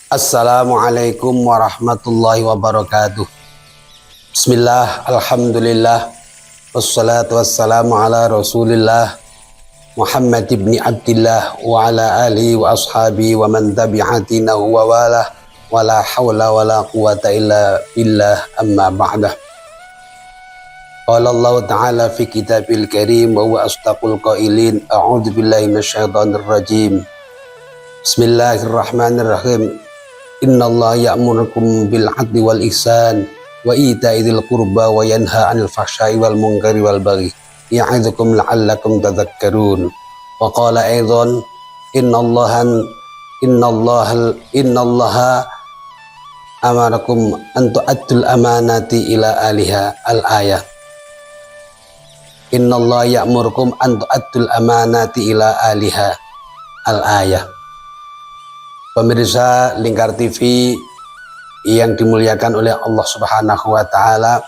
Assalamualaikum warahmatullahi wabarakatuh. Bismillah, alhamdulillah, wassalatu wassalamu ala rasulillah Muhammad ibn Abdillah wa ala alihi wa ashabihi wa man tabi'atinahu wa walah wa la hawla wa la quwata illa billah amma ba'dah. Qala Allah ta'ala fi kitabil karim wa huwa asdaqul qailin. A'udzu billahi minasyaitonir rajim. Bismillahirrahmanirrahim. Innallaha ya'murukum bil 'adli wal ihsan wa ita'i dzil qurba wa yanha 'anil fahsya'i wal munkari wal baghi ya'idzukum la'allakum tadhakkarun. Wa qala aidan innallaha amarakum an tu'addul amanati ila aliha al-ayah. Innallaha ya'murukum an tu'addul amanati ila aliha al-ayah. Pemirsa Lingkar TV yang dimuliakan oleh Allah Subhanahu wa Ta'ala,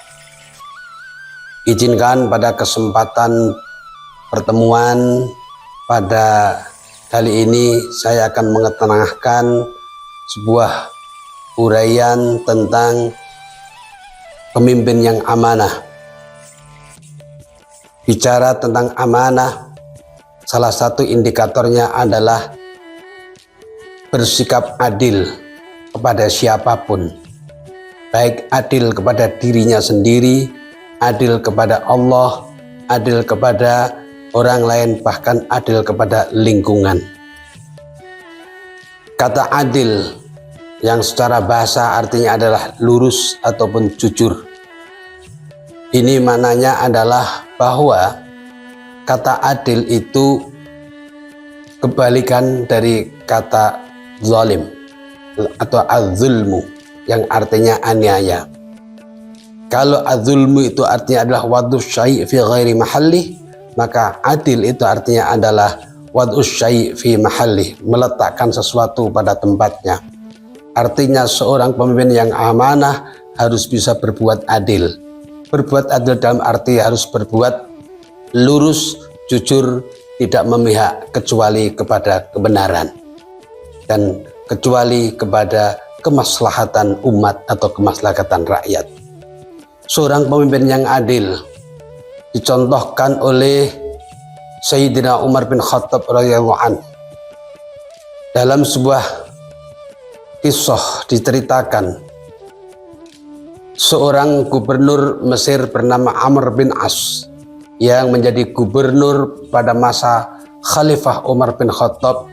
izinkan pada kesempatan pertemuan pada kali ini saya akan mengetengahkan sebuah uraian tentang pemimpin yang amanah. Bicara tentang amanah, salah satu indikatornya adalah bersikap adil kepada siapapun, baik adil kepada dirinya sendiri, adil kepada Allah, adil kepada orang lain, bahkan adil kepada lingkungan. Kata adil yang secara bahasa artinya adalah lurus ataupun jujur. Ini maknanya adalah bahwa kata adil itu kebalikan dari kata zalim atau az-zulmu yang artinya aniaya. Kalau az-zulmu itu artinya adalah wad'us syai' fi ghairi mahalli, maka adil itu artinya adalah wad'us syai' fi mahalli, meletakkan sesuatu pada tempatnya. Artinya seorang pemimpin yang amanah harus bisa berbuat adil. Berbuat adil dalam arti harus berbuat lurus, jujur, tidak memihak kecuali kepada kebenaran dan kecuali kepada kemaslahatan umat atau kemaslahatan rakyat. Seorang pemimpin yang adil dicontohkan oleh Sayyidina Umar bin Khattab radhiyallahu anhu. Dalam sebuah kisah diceritakan seorang gubernur Mesir bernama Amr bin As yang menjadi gubernur pada masa Khalifah Umar bin Khattab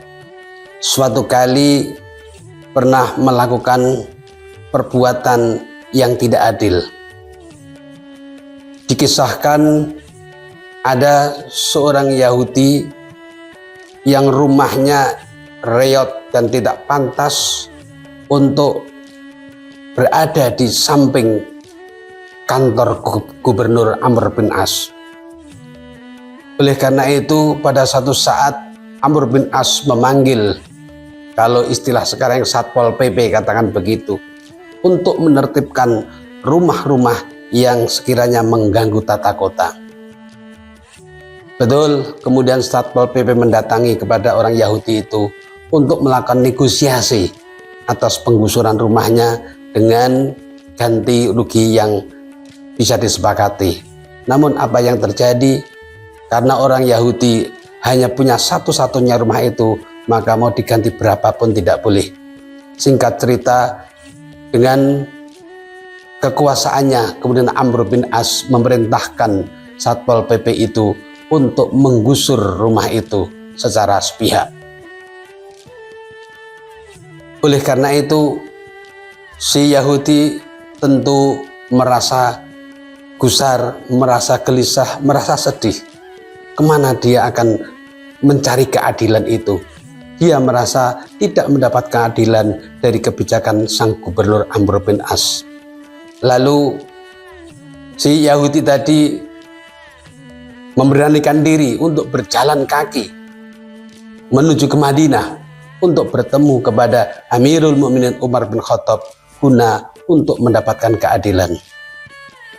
suatu kali pernah melakukan perbuatan yang tidak adil. Dikisahkan ada seorang Yahudi yang rumahnya reot dan tidak pantas untuk berada di samping kantor gubernur Amr bin As. Oleh karena itu pada satu saat Amr bin As memanggil, kalau istilah sekarang Satpol PP katakan begitu, untuk menertibkan rumah-rumah yang sekiranya mengganggu tata kota. Betul, kemudian Satpol PP mendatangi kepada orang Yahudi itu untuk melakukan negosiasi atas penggusuran rumahnya dengan ganti rugi yang bisa disepakati. Namun apa yang terjadi? Karena orang Yahudi hanya punya satu-satunya rumah itu, maka mau diganti berapapun tidak boleh. Singkat cerita, dengan kekuasaannya kemudian Amr bin As memerintahkan Satpol PP itu untuk menggusur rumah itu secara sepihak. Oleh karena itu si Yahudi tentu merasa gusar, merasa gelisah, merasa sedih. Kemana dia akan mencari keadilan itu? Dia merasa tidak mendapat keadilan dari kebijakan sang gubernur Amr bin As. Lalu si Yahudi tadi memberanikan diri untuk berjalan kaki menuju ke Madinah untuk bertemu kepada Amirul Mukminin Umar bin Khattab guna untuk mendapatkan keadilan.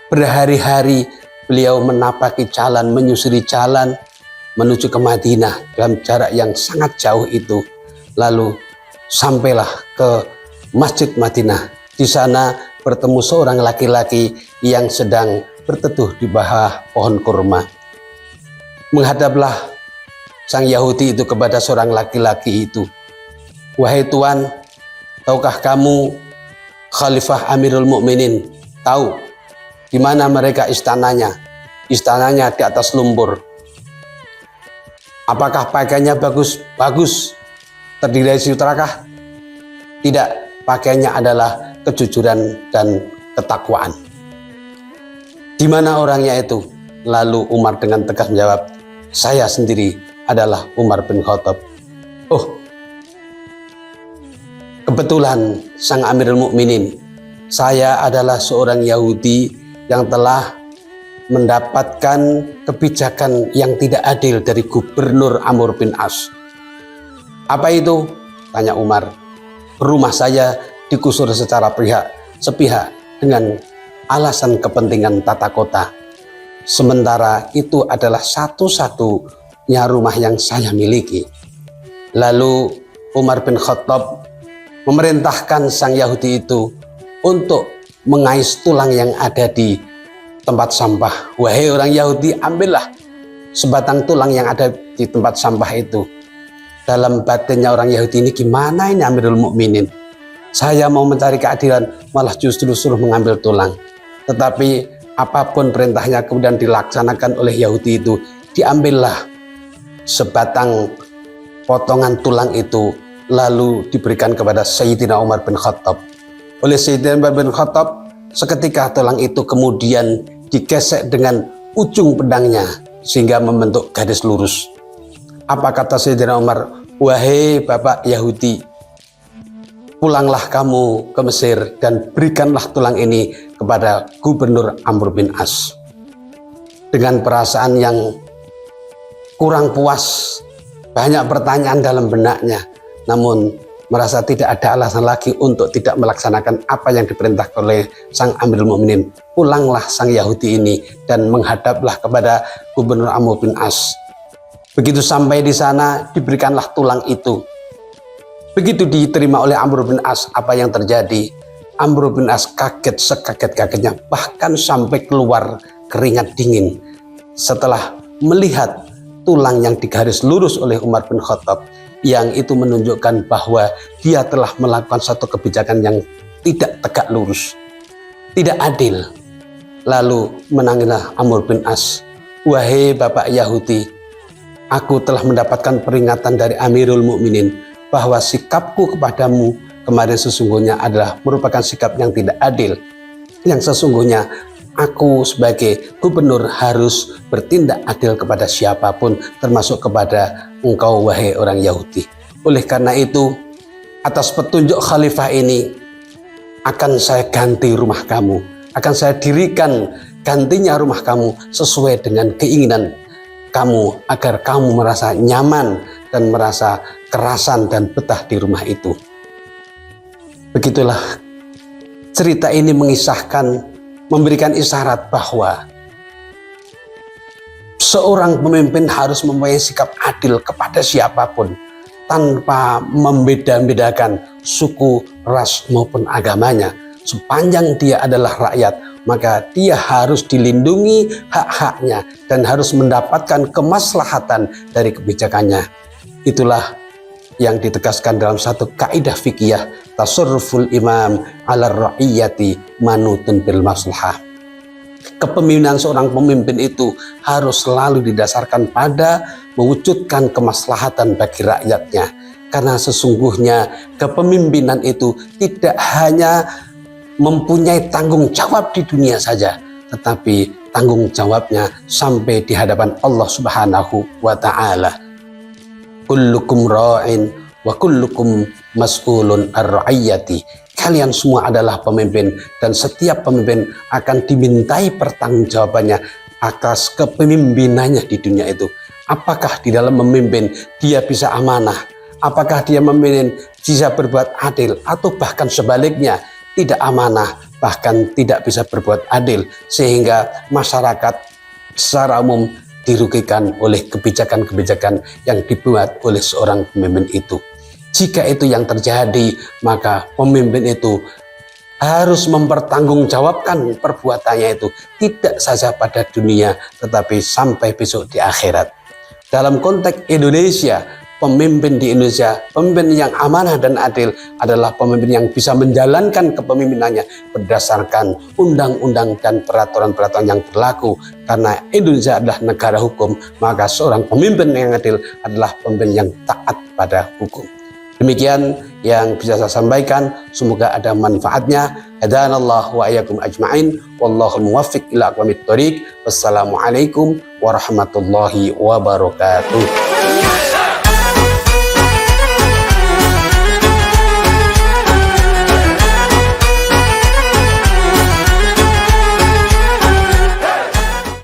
Berhari-hari beliau menapaki jalan, menyusuri jalan menuju ke Madinah dalam jarak yang sangat jauh itu. Lalu sampailah ke Masjid Madinah. Di sana bertemu seorang laki-laki yang sedang berteduh di bawah pohon kurma. Menghadaplah sang Yahudi itu kepada seorang laki-laki itu. Wahai Tuan, tahukah kamu Khalifah Amirul Mukminin tahu di mana mereka istananya? Istananya di atas lumpur. Apakah pakaiannya bagus? Bagus. Terdiri dari sutrakah? Tidak. Pakaiannya adalah kejujuran dan ketakwaan. Di mana orangnya itu? Lalu Umar dengan tegas menjawab, saya sendiri adalah Umar bin Khattab. Oh, kebetulan sang Amirul Mukminin, saya adalah seorang Yahudi yang telah mendapatkan kebijakan yang tidak adil dari Gubernur Amr bin As. Apa itu? Tanya Umar. Rumah saya digusur secara sepihak dengan alasan kepentingan tata kota. Sementara itu adalah satu-satunya rumah yang saya miliki. Lalu Umar bin Khattab memerintahkan sang Yahudi itu untuk mengais tulang yang ada di tempat sampah. Wahai orang Yahudi, ambillah sebatang tulang yang ada di tempat sampah itu. Dalam batinnya orang Yahudi ini, gimana ini Amirul Mukminin? Saya mau mencari keadilan, malah justru suruh mengambil tulang. Tetapi apapun perintahnya kemudian dilaksanakan oleh Yahudi itu. Diambillah sebatang potongan tulang itu, lalu diberikan kepada Sayyidina Umar bin Khattab. Oleh Sayyidina Umar bin Khattab, seketika tulang itu kemudian digesek dengan ujung pedangnya sehingga membentuk garis lurus. Apa kata Sayyidina Umar? Wahai Bapak Yahudi, pulanglah kamu ke Mesir dan berikanlah tulang ini kepada Gubernur Amr bin As. Dengan perasaan yang kurang puas, banyak pertanyaan dalam benaknya, namun merasa tidak ada alasan lagi untuk tidak melaksanakan apa yang diperintahkan oleh sang Amirul Mukminin. Pulanglah sang Yahudi ini dan menghadaplah kepada Gubernur Amr bin As. Begitu sampai di sana, diberikanlah tulang itu. Begitu diterima oleh Amr bin As, apa yang terjadi? Amr bin As kaget sekaget-kagetnya, bahkan sampai keluar keringat dingin setelah melihat tulang yang digaris lurus oleh Umar bin Khattab, yang itu menunjukkan bahwa dia telah melakukan satu kebijakan yang tidak tegak lurus, tidak adil. Lalu menangislah Amr bin As, wahai Bapak Yahudi, aku telah mendapatkan peringatan dari Amirul Mukminin bahwa sikapku kepadamu kemarin sesungguhnya adalah merupakan sikap yang tidak adil. Yang sesungguhnya aku sebagai gubernur harus bertindak adil kepada siapapun, termasuk kepada engkau wahai orang Yahudi. Oleh karena itu, atas petunjuk khalifah ini akan saya ganti rumah kamu, akan saya dirikan gantinya rumah kamu sesuai dengan keinginan kamu, agar kamu merasa nyaman dan merasa kerasan dan betah di rumah itu. Begitulah cerita ini mengisahkan, memberikan isyarat bahwa seorang pemimpin harus mempunyai sikap adil kepada siapapun tanpa membeda-bedakan suku, ras maupun agamanya. Sepanjang dia adalah rakyat, maka dia harus dilindungi hak-haknya dan harus mendapatkan kemaslahatan dari kebijakannya. Itulah yang ditegaskan dalam satu kaidah fikih, tasarruful imam ala ra'iyati manutun bil maslahah. Kepemimpinan seorang pemimpin itu harus selalu didasarkan pada mewujudkan kemaslahatan bagi rakyatnya, karena sesungguhnya kepemimpinan itu tidak hanya mempunyai tanggung jawab di dunia saja, tetapi tanggung jawabnya sampai di hadapan Allah Subhanahu wa Ta'ala. Kullukum ra'in wa kullukum mas'ulun ar-ra'iyati. Kalian semua adalah pemimpin, dan setiap pemimpin akan dimintai pertanggungjawabannya atas kepemimpinannya di dunia itu. Apakah di dalam memimpin dia bisa amanah? Apakah dia memimpin bisa berbuat adil? Atau bahkan sebaliknya, tidak amanah, bahkan tidak bisa berbuat adil, sehingga masyarakat secara umum dirugikan oleh kebijakan-kebijakan yang dibuat oleh seorang pemimpin itu. Jika itu yang terjadi, maka pemimpin itu harus mempertanggungjawabkan perbuatannya itu, tidak saja pada dunia tetapi sampai besok di akhirat. Dalam konteks Indonesia, pemimpin di Indonesia, pemimpin yang amanah dan adil adalah pemimpin yang bisa menjalankan kepemimpinannya berdasarkan undang-undang dan peraturan-peraturan yang berlaku. Karena Indonesia adalah negara hukum, maka seorang pemimpin yang adil adalah pemimpin yang taat pada hukum. Demikian yang bisa saya sampaikan, semoga ada manfaatnya. Hadanallahu wa iyyakum ajma'in, wallahul muwaffiq ila aqwamit thoriq. Wassalamualaikum warahmatullahi wabarakatuh.